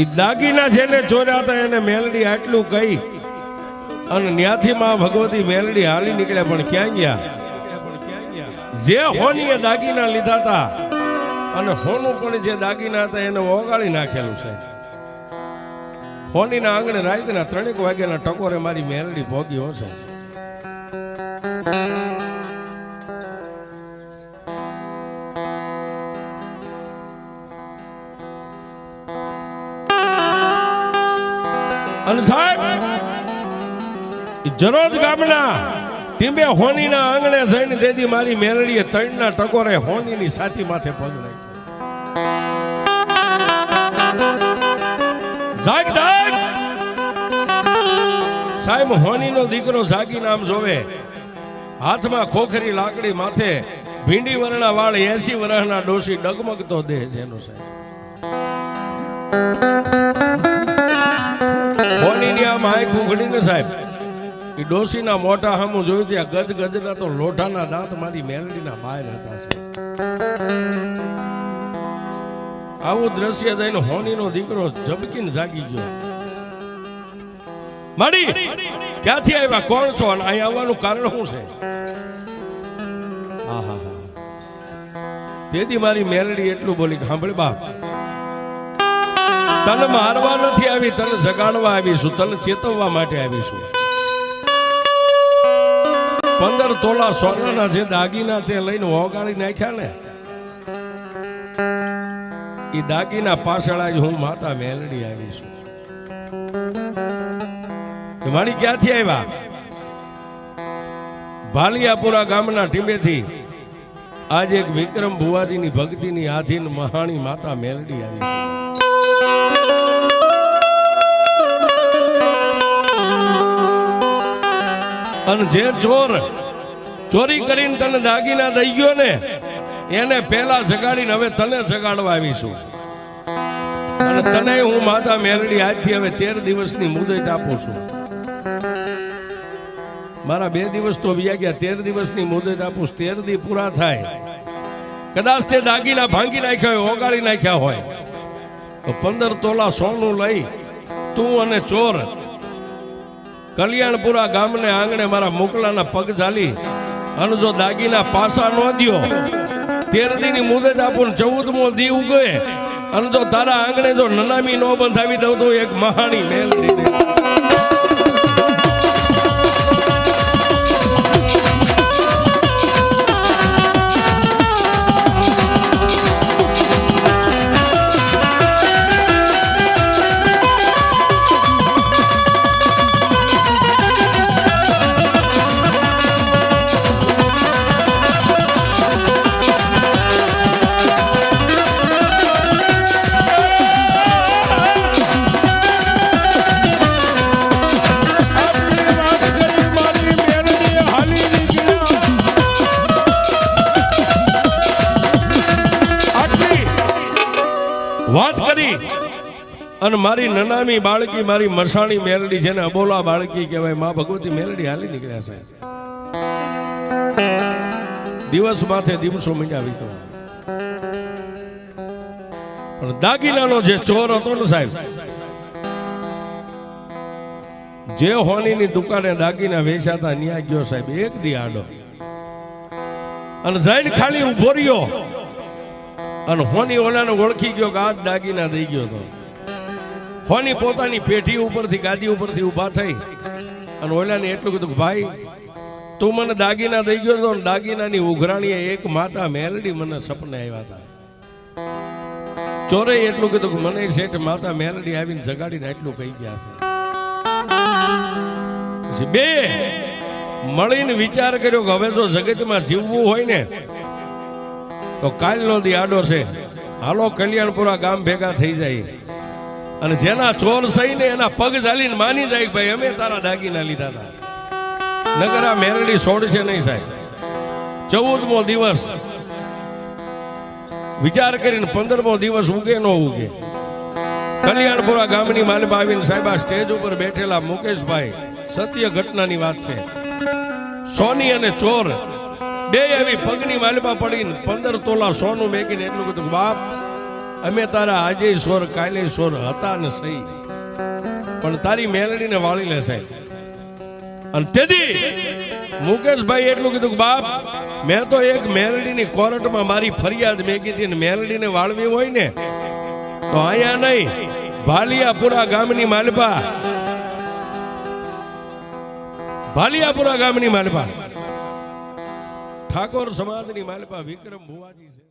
ઈ દાગીના જેને ચોર્યા હતા એને મેલડી આટલું કહી અને ન્યાથી માં ભગવતી મેલડી હાલી નીકળ્યા. પણ ક્યાં ગયા? જે હોનીએ દાગીના લીધા હતા અને હોનું પણ જે દાગીના હતા એને ઓગાળી નાખેલું છે. હોનીના આંગણે રાતના 3 વાગ્યાના ટકોરે મારી મેલડી ભોગી હશે. અને સાહેબ જરોજ ગામના ટીંબે હોનીના આંગણે જઈને દેદી મારી મેલડીએ 3ના ટકોરે હોનીની છાતી માથે પગ નાખ્યો. જાગ જાગ સાહેબ, હોનીનો દીકરો જાગીને આમ જોવે, હાથમાં ખોખરી લાકડી, માથે ભીંડી વરણા વાળ, 80 વર્ષના ડોશી ડગમગતો દેહ જેનો સાહેબ. હોનીની આમ આંખ ઉઘડીને સાહેબ એ ડોશીના મોઢા સામું જોયું ત્યાં ગજના તો લોઢાના દાંત મારી મેલડીના બહાર હતા. આવું દ્રશ્ય જઈને હોનીનો દીકરો ઝબકીને જાગી ગયો. માડી ક્યાંથી આવ્યા? કોણ છો? અને અહીં આવવાનું કારણ શું છે? તેથી મારી મેલડી એટલું બોલી કે સાંભળ બાપ, તને મારવા નથી આવી, તને જગાડવા આવીશું, તને ચેતવવા માટે આવીશું. 15 તોલા સોનાના જે દાગીના તે લઈને ઓગાળી નાખ્યા ને, એ દાગીના પાછળ જ હું માતા મેલડી આવીશું. મારી ક્યાંથી આવ્યા? ભાલિયાપુરા ગામના ટીંબેથી આજે એક વિક્રમ ભુવાજીની ભક્તિની આધીન મહાણી માતા મેલડી આવી છે. અને જે ચોર ચોરી કરીને તને દાગીના દઈ ગયો ને એને પેલા જગાડીને હવે તને જગાડવા આવીશું. અને તને હું માતા મેલડી આજથી હવે 13 દિવસની મુદત આપું છું. મારા 2 દિવસ તો વ્યા ગયા, 13 દિવસની મુદત આપું. 13 દી પૂરા થાય, કદાચ તે દાગીના ભાંગી નાખ્યા હોય, ઓગાળી નાખ્યા હોય, તો 15 તોલા સોનું લઈ તું અને ચોર કલ્યાણપુરા ગામને આંગણે મારા મોકલાના પગ ઝાલી અને જો દાગીના પાસા ન દ્યો, 13 દીની મુદત આપું, 14મો દી ઉગે અને જો તારા આંગણે જો નનામી ન બંધાવી દઉં તો એક મહાણી મેલડી દે. વાત કરી અને મારી નનામી બાળકી, મારી મરસાણી મેલડી, જેને અબોલા બાળકી કહેવાય, માં ભગવતી મેલડી હાલી નીકળ્યા છે. દિવસ માથે દિવસો મીંડ્યા વીતો. પણ દાગીનાનો જે ચોર હતો ને સાહેબ, જે હોનીની દુકાને દાગીના વેચાતા ન્યા ગયો સાહેબ, એક દી આડો અને જઈને ખાલી ઉભો રહ્યો અને હોની ઓલાને ઓળખી ગયો કે આ દાગીના દઈ ગયો હતો. હોની પોતાની પેઢી ઉપરથી, ગાદી ઉપરથી ઊભા થઈ અને ઓલાને એટલું કીધું કે ભાઈ તું મને દાગીના દઈ ગયો હતો ને દાગીનાની ઉઘરાણીએ એક માતા મેલડી મને સપને આવ્યા હતા. ચોરે એટલું કીધું કે મને શેઠ માતા મેલડી આવીને જગાડીને એટલું કહી ગયા છે. બે મળીને વિચાર કર્યો કે હવે જો જગતમાં જીવવું હોય ને તો કાલનો દી આડો છે, હાલો કલ્યાણપુરા ગામ ભેગા થઈ જાય અને જેના ચોર સહીને એના પગ ઝાલીને માની જાય કે ભાઈ અમે તારા દાગીના લીધા હતા. નગર આ મેલડી છોડશે નહીં સાહેબ. 14મો દિવસ વિચાર કરીને 15મો દિવસ ઉગે ન ઉગે, કલ્યાણપુરા ગામની માલમાં આવીને સાહેબ આ સ્ટેજ ઉપર બેઠેલા મુકેશભાઈ, સત્ય ઘટનાની વાત છે, સોની અને ચોર બે એવી પગની માલમાં પડીને 15 તોલા સોનું મેકીને એટલું કીધું બાપ અમે તારા આજે સ્વર કાલે સ્વર હતા ને સહી, પણ તારી મેલડીને વાળી લે સાહેબ. અને તેથી મુકેશભાઈ એટલું કીધું કે બાપ, મેં તો એક મેલડીની કોર્ટમાં મારી ફરિયાદ મેં કીધી ને મેલડીને વાળવી હોય ને તો અહીંયા નહીં, ભાલિયાપુરા ગામની માલપા, ભાલિયાપુરા ગામની માલપા ઠાકોર સમાજની માલપા વિક્રમ ભુવાજી છે.